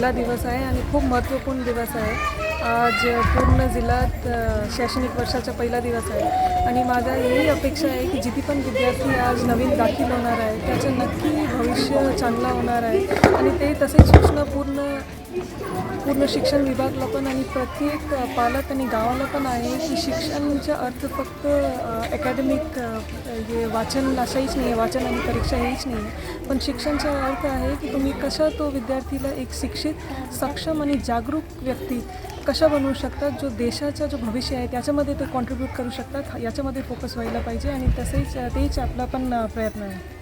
पहिला दिवस आहे आणि खूप महत्त्वपूर्ण दिवस आहे। आज पूर्ण जिल्ह्यात शैक्षणिक वर्षाचा पहिला दिवस आहे आणि माझा यही अपेक्षा आहे की जिथे पण विद्यार्थी आज नवीन दाखल होणार आहे त्याचं नक्की भविष्य चांगला होणार आहे आणि ते तसेच सूचना पूर्ण शिक्षण विभागाला पण आणि प्रत्येक पालक आणि गावाला पण आहे की शिक्षणाचा अर्थ फक्त अकॅडमिक हे वाचन असाहीच नाही आहे, वाचन आणि परीक्षा हेच नाही आहे, पण शिक्षणाचा अर्थ आहे की तुम्ही कशा तो विद्यार्थीला एक शिक्षित सक्षम आणि जागरूक व्यक्ती कशा बनवू शकतात जो देशाचा जो भविष्य आहे त्याच्यामध्ये ते कॉन्ट्रीब्यूट करू शकतात याच्यामध्ये फोकस व्हायला पाहिजे आणि तसेच तेच आपला पण प्रयत्न आहे।